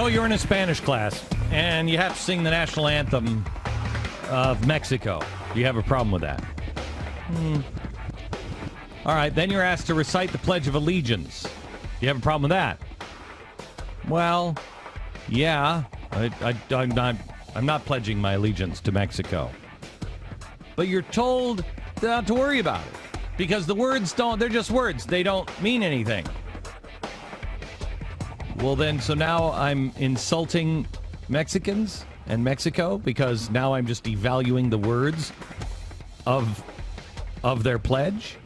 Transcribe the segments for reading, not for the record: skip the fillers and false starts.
So you're in a Spanish class, and you have to sing the national anthem of Mexico. Do you have a problem with that? All right, then you're asked to recite the Pledge of Allegiance. Do you have a problem with that? Well, yeah, I'm not pledging my allegiance to Mexico. But you're told not to worry about it, because the words they're just words. They don't mean anything. Well then, so now I'm insulting Mexicans and Mexico because now I'm just devaluing the words of their pledge?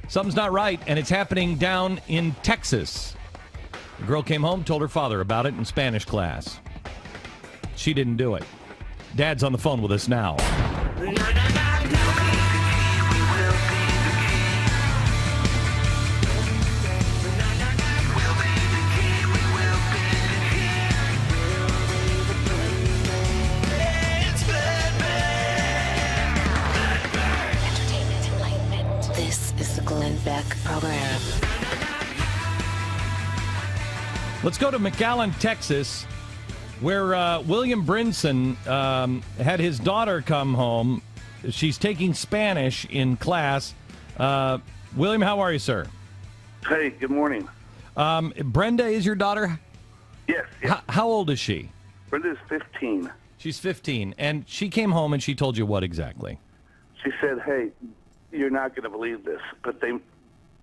Something's not right, and it's happening down in Texas. The girl came home, told her father about it in Spanish class. She didn't do it. Dad's on the phone with us now. This is the Glen Beck program. Let's go to McAllen, Texas, where William Brinson had his daughter come home. She's taking Spanish in class. William, how are you, sir? Hey, good morning. Brenda is your daughter? Yes. How old is she? Brenda's 15. She's 15. And she came home and she told you what exactly? She said, hey, you're not going to believe this, but they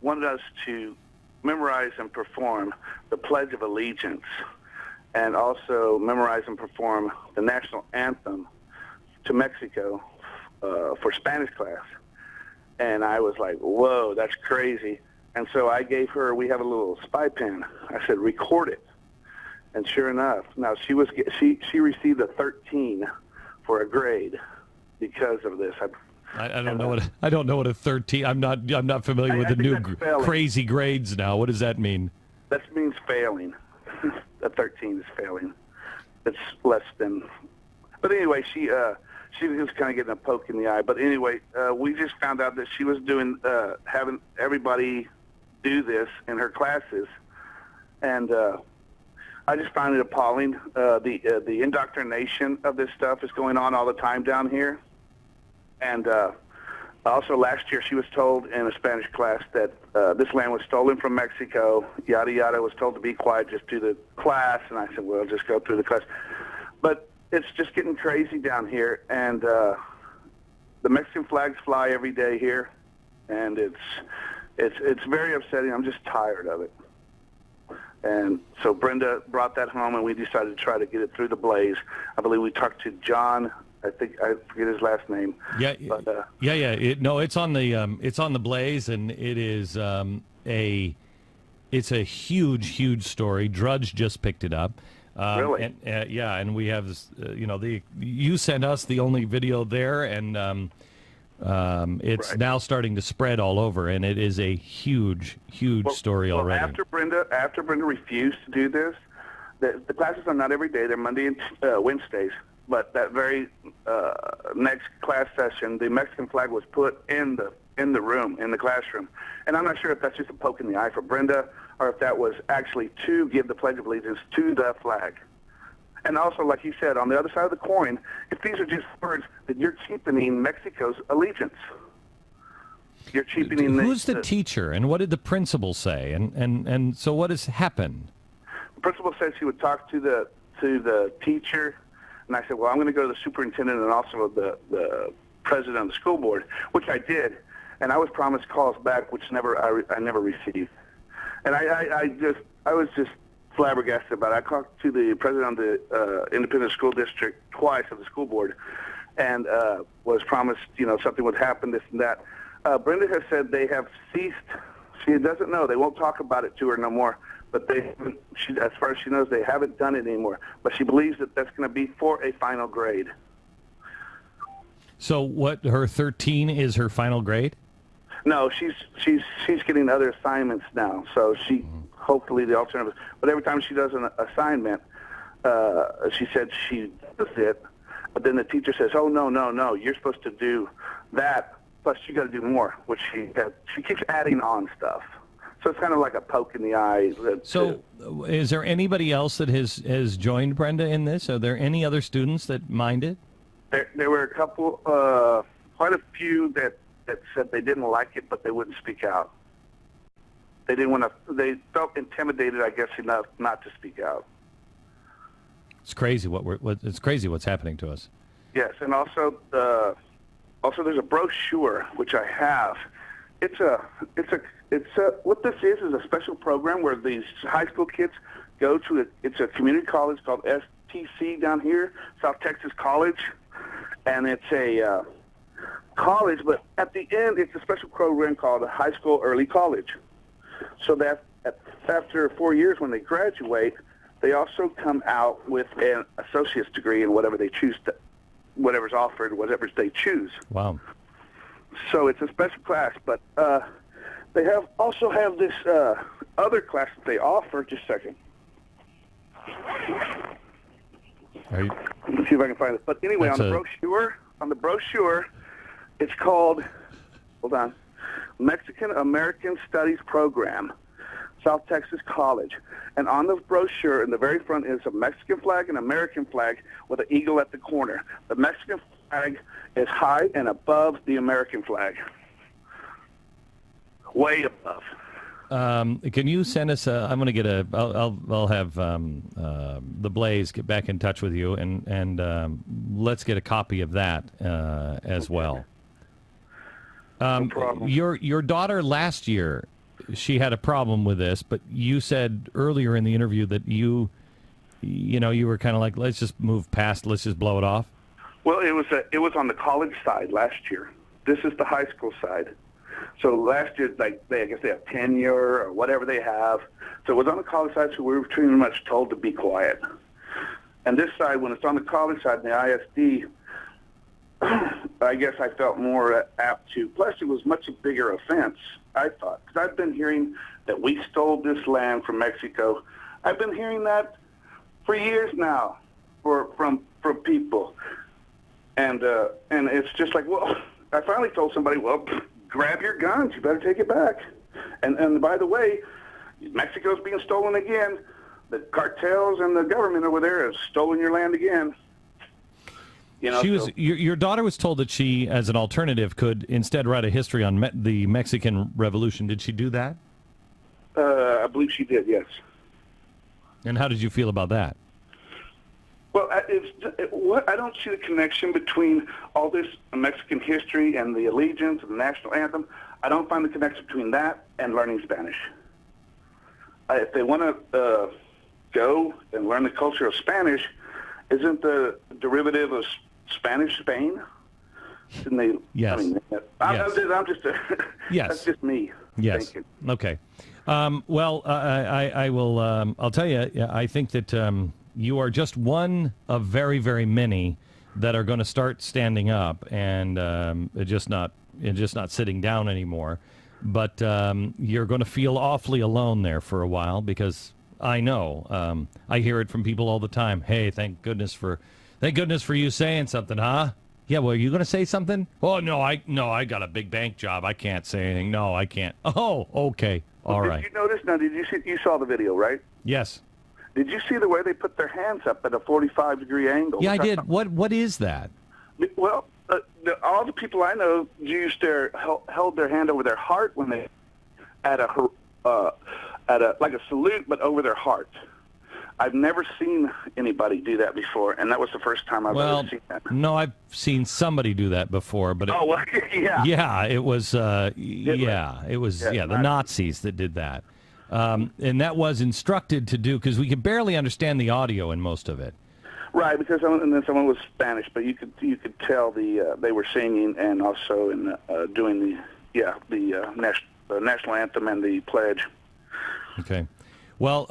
wanted us to memorize and perform the Pledge of Allegiance and also memorize and perform the national anthem to Mexico for Spanish class. And I was like, whoa, that's crazy. And so I gave her, we have a little spy pen. I said, record it. And sure enough, now she received a 13 for a grade because of this. I don't know what a 13. I'm not familiar with the new crazy grades now. What does that mean? That means failing. A 13 is failing. It's less than. But anyway, she was kind of getting a poke in the eye. But anyway, we just found out that she was doing having everybody do this in her classes, and I just find it appalling. The indoctrination of this stuff is going on all the time down here. And also last year she was told in a Spanish class that this land was stolen from Mexico, yada, yada, was told to be quiet, just do the class. And I said, well, just go through the class. But it's just getting crazy down here. And the Mexican flags fly every day here. And it's very upsetting. I'm just tired of it. And so Brenda brought that home, and we decided to try to get it through the blaze. I believe we talked to John. I forget his last name. Yeah, but, it's on the Blaze, and it is it's a huge story. Drudge just picked it up. Really? And we have you sent us the only video there, and it's right. now starting to spread all over, and it is a huge story already. After Brenda refused to do this, the classes are not every day; they're Monday and Wednesdays. But that very next class session, the Mexican flag was put in the room, in the classroom. And I'm not sure if that's just a poke in the eye for Brenda or if that was actually to give the Pledge of Allegiance to the flag. And also, like you said, on the other side of the coin, if these are just words, then you're cheapening Mexico's allegiance. You're cheapening Who's the teacher, and what did the principal say? And so what has happened? The principal said she would talk to the teacher. And I said, well, I'm going to go to the superintendent and also the president of the school board, which I did. And I was promised calls back, which I never received. And I was just flabbergasted about it. I talked to the president of the independent school district twice of the school board and was promised, something would happen, this and that. Brenda has said they have ceased. She doesn't know. They won't talk about it to her no more. But as far as she knows, they haven't done it anymore. But she believes that that's going to be for a final grade. So what, her 13 is her final grade? No, she's getting other assignments now. So hopefully the alternative. But every time she does an assignment, she said she does it. But then the teacher says, oh, no, you're supposed to do that. Plus, you got to do more, which she keeps adding on stuff. So it's kind of like a poke in the eye. So, is there anybody else that has joined Brenda in this? Are there any other students that mind it? There were a couple, quite a few that said they didn't like it, but they wouldn't speak out. They didn't want to. They felt intimidated, I guess, enough not to speak out. It's crazy it's crazy what's happening to us. Yes, and also there's a brochure which I have. It's what this is a special program where these high school kids go to it's a community college called STC down here, South Texas College, and it's a college, but at the end it's a special program called a high school early college. So that after 4 years when they graduate, they also come out with an associate's degree in whatever they choose to, whatever's offered, whatever they choose. Wow. So it's a special class, but they also have this other class that they offer. Just a second. Are you... Let me see if I can find it. But anyway, on the brochure, it's called, hold on, Mexican American Studies Program, South Texas College. And on the brochure, in the very front, is a Mexican flag and American flag with an eagle at the corner. The Mexican flag is high and above the American flag. Way above. Can you send us I'm going to get I'll have the Blaze get back in touch with you, and let's get a copy of that as well. No problem. Your daughter last year, she had a problem with this, but you said earlier in the interview that you were kind of like, let's just move past, let's just blow it off. Well, it was on the college side last year. This is the high school side. So last year, I guess they have tenure or whatever they have. So it was on the college side, so we were pretty much told to be quiet. And this side, when it's on the college side, in the ISD, I guess I felt more apt to. Plus, it was much a bigger offense, I thought, because I've been hearing that we stole this land from Mexico. I've been hearing that for years now from people, and it's just like, well, I finally told somebody, well, grab your guns, you better take it back. And by the way, Mexico's being stolen again. The cartels and the government over there have stolen your land again. Your daughter was told that she, as an alternative, could instead write a history on the Mexican Revolution. Did she do that? I believe she did, yes. And how did you feel about that? Well, I don't see the connection between all this Mexican history and the allegiance and the national anthem. I don't find the connection between that and learning Spanish. If they want to go and learn the culture of Spanish, isn't the derivative of Spanish Spain? Didn't they? Yes. I mean, yes. I'm just yes. That's just me. Yes. Thinking. Okay. Well, I will. I'll tell you. I think that you are just one of very, very many that are going to start standing up and just not sitting down anymore. But you're going to feel awfully alone there for a while, because I know I hear it from people all the time. Hey, thank goodness for you saying something, huh? Yeah, well, are you going to say something? Oh, no, I got a big bank job. I can't say anything. No, I can't. Oh, okay. All right. Did you notice? Now, you saw the video, right? Yes. Did you see the way they put their hands up at a 45-degree angle? Yeah, I did. What is that? Well, all the people I know held their hand over their heart when they at a like a salute, but over their heart. I've never seen anybody do that before, and that was the first time I've ever seen that. No, I've seen somebody do that before, but yeah. Yeah, it was the Nazis that did that. And that was instructed to do, because we could barely understand the audio in most of it. Right, because someone was Spanish, but you could tell they were singing and also doing the national anthem and the pledge. Okay. Well,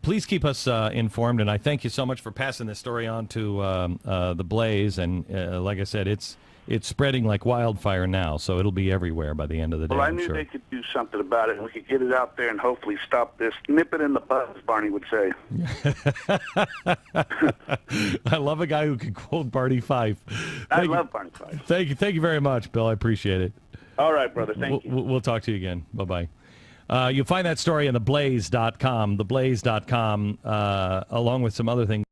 please keep us informed, and I thank you so much for passing this story on to the Blaze. And like I said, it's spreading like wildfire now, so it'll be everywhere by the end of the day. Well, I knew they could do something about it, and we could get it out there and hopefully stop this. Nip it in the bud, as Barney would say. I love a guy who can quote Barney Fife. I love Barney Fife. Thank you very much, Bill. I appreciate it. All right, brother. Thank you. We'll talk to you again. Bye-bye. You'll find that story on theblaze.com, along with some other things.